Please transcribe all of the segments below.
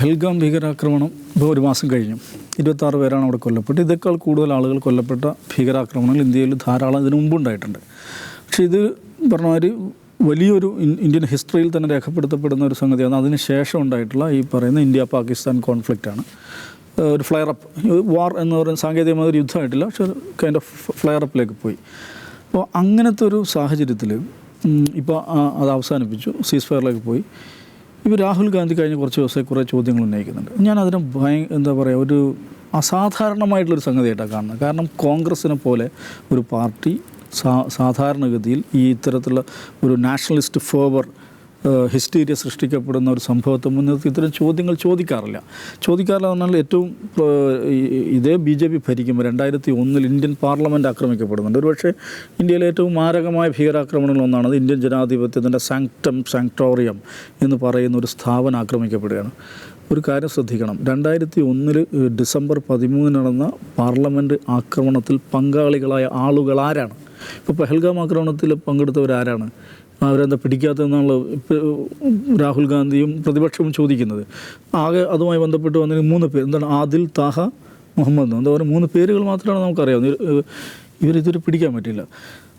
പെഹൽഗാം ഭീകരാക്രമണം ഇപ്പോൾ ഒരു മാസം കഴിഞ്ഞു. 26 പേരാണ് അവിടെ കൊല്ലപ്പെട്ടത്. ഇതേക്കാൾ കൂടുതൽ ആളുകൾ കൊല്ലപ്പെട്ട ഭീകരാക്രമണങ്ങൾ ഇന്ത്യയിൽ ധാരാളം ഇതിനു മുമ്പുണ്ടായിട്ടുണ്ട്. പക്ഷേ ഇത് പറഞ്ഞമാതിരി വലിയൊരു ഇന്ത്യൻ ഹിസ്റ്ററിയിൽ തന്നെ രേഖപ്പെടുത്തപ്പെടുന്ന ഒരു സംഗതിയാണ്. അതിന് ശേഷം ഉണ്ടായിട്ടുള്ള ഈ പറയുന്ന ഇന്ത്യ പാകിസ്ഥാൻ കോൺഫ്ലിക്റ്റാണ്. ഒരു ഫ്ലെയർ അപ്പ്, വാർ എന്ന് പറയുന്ന സാങ്കേതികമായ ഒരു യുദ്ധമായിട്ടില്ല, പക്ഷേ ഒരു കൈൻഡ് ഓഫ് ഫ്ലെയർ അപ്പിലേക്ക് പോയി. അപ്പോൾ അങ്ങനത്തെ ഒരു സാഹചര്യത്തിൽ ഇപ്പോൾ അത് അവസാനിപ്പിച്ചു, സീസ് ഫയറിലേക്ക് പോയി. ഇപ്പോൾ രാഹുൽ ഗാന്ധി കഴിഞ്ഞ കുറച്ച് ദിവസമായി കുറേ ചോദ്യങ്ങൾ ഉന്നയിക്കുന്നുണ്ട്. ഞാനതിനെ എന്താ പറയുക, ഒരു അസാധാരണമായിട്ടുള്ളൊരു സംഗതിയായിട്ടാണ് കാണുന്നത്. കാരണം കോൺഗ്രസ്സിനെ പോലെ ഒരു പാർട്ടി സാധാരണഗതിയിൽ ഈ ഇത്തരത്തിലുള്ള ഒരു നാഷണലിസ്റ്റ് ഫേവർ ഹിസ്റ്റീരിയ സൃഷ്ടിക്കപ്പെടുന്ന ഒരു സംഭവത്തെ മുൻനിർത്തി ഇത്തരം ചോദ്യങ്ങൾ ചോദിക്കാറില്ല പറഞ്ഞാൽ ഏറ്റവും ഇതേ BJP ഭരിക്കുമ്പോൾ 2001 ഇന്ത്യൻ പാർലമെൻറ്റ് ആക്രമിക്കപ്പെടുന്നുണ്ട്. ഒരുപക്ഷെ ഇന്ത്യയിലെ ഏറ്റവും മാരകമായ ഭീകരാക്രമണങ്ങളൊന്നാണത്. ഇന്ത്യൻ ജനാധിപത്യത്തിൻ്റെ സാങ്ക്ടോറിയം എന്ന് പറയുന്ന ഒരു സ്ഥാപനം ആക്രമിക്കപ്പെടുകയാണ്. ഒരു കാര്യം ശ്രദ്ധിക്കണം, 2001 ഡിസംബർ 13 നടന്ന പാർലമെൻറ്റ് ആക്രമണത്തിൽ പങ്കാളികളായ ആളുകൾ ആരാണ്? ഇപ്പോൾ പെഹൽഗാം ആക്രമണത്തിൽ പങ്കെടുത്തവരാരാണ്? അവരെന്താ പിടിക്കാത്തതെന്നുള്ള രാഹുൽ ഗാന്ധിയും പ്രതിപക്ഷവും ചോദിക്കുന്നത്. ആകെ അതുമായി ബന്ധപ്പെട്ട് വന്നതിന് 3 പേര്, എന്താണ്, ആദിൽ, താഹ, മുഹമ്മദ്, എന്താ പറയുക, 3 പേരുകൾ മാത്രമാണ് നമുക്കറിയാവുന്നത്. ഇവരിതുവരെ പിടിക്കാൻ പറ്റില്ല.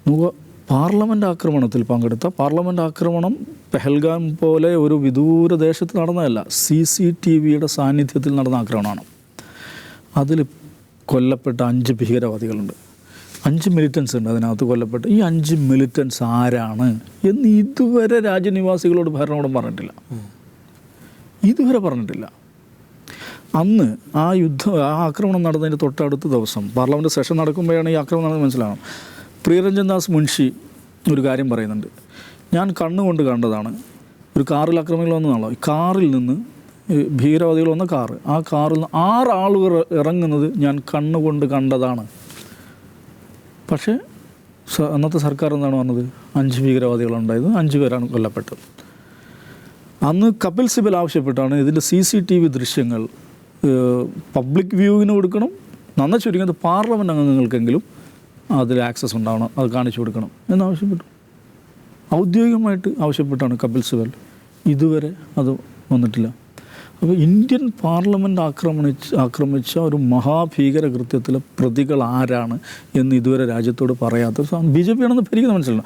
നമുക്ക് പാർലമെൻറ്റ് ആക്രമണത്തിൽ പങ്കെടുത്ത, പാർലമെൻറ്റ് ആക്രമണം പെഹൽഗാം പോലെ ഒരു വിദൂര ദേശത്ത് നടന്നതല്ല, CCTVയുടെ സാന്നിധ്യത്തിൽ നടന്ന ആക്രമണമാണ്. അതിൽ കൊല്ലപ്പെട്ട 5 ഭീകരവാദികളുണ്ട്, 5 മിലിറ്റൻസ് ഉണ്ട് അതിനകത്ത് കൊല്ലപ്പെട്ട. ഈ 5 മിലിറ്റൻസ് ആരാണ് എന്ന് ഇതുവരെ രാജ്യനിവാസികളോട് ഭരണകൂടം പറഞ്ഞിട്ടില്ല, ഇതുവരെ പറഞ്ഞിട്ടില്ല. അന്ന് ആ ആക്രമണം നടന്നതിൻ്റെ തൊട്ടടുത്ത ദിവസം പാർലമെൻറ്റ് സെഷൻ നടക്കുമ്പോഴാണ് ഈ ആക്രമണം നടന്നത് മനസ്സിലാവണം. പ്രിയരഞ്ജൻ ദാസ് മുൻഷി ഒരു കാര്യം പറയുന്നുണ്ട്. ഞാൻ കണ്ണുകൊണ്ട് കണ്ടതാണ്. ഒരു കാറിൽ ആക്രമണങ്ങൾ വന്നതാണല്ലോ, ഈ കാറിൽ നിന്ന് ഭീകരവാദികൾ വന്ന കാറ്, ആ കാറിൽ നിന്ന് 6 ആളുകൾ ഇറങ്ങുന്നത് ഞാൻ കണ്ണുകൊണ്ട് കണ്ടതാണ്. പക്ഷേ അന്നത്തെ സർക്കാർ എന്താണ് പറഞ്ഞത്? 5 ഭീകരവാദികളുണ്ടായത്, 5 പേരാണ് കൊല്ലപ്പെട്ടത്. അന്ന് കപിൽ സിബൽ ആവശ്യപ്പെട്ടാണ് ഇതിൻ്റെ CCTV ദൃശ്യങ്ങൾ പബ്ലിക് വ്യൂവിന് കൊടുക്കണം, നന്ന ചുരുങ്ങിയത് പാർലമെൻറ്റ് അംഗങ്ങൾക്കെങ്കിലും അതിൽ ആക്സസ് ഉണ്ടാവണം, അത് കാണിച്ചു കൊടുക്കണം എന്നാവശ്യപ്പെട്ടു. ഔദ്യോഗികമായിട്ട് ആവശ്യപ്പെട്ടാണ് കപിൽ സിബൽ. ഇതുവരെ അത് വന്നിട്ടില്ല. അപ്പോൾ ഇന്ത്യൻ പാർലമെൻറ്റ് ആക്രമിച്ച ഒരു മഹാഭീകര കൃത്യത്തിലെ പ്രതികൾ ആരാണ് എന്ന് ഇതുവരെ രാജ്യത്തോട് പറയാത്ത BJP ആണെന്ന് ഭരിക്കുന്ന മനസ്സിലാക്കണം.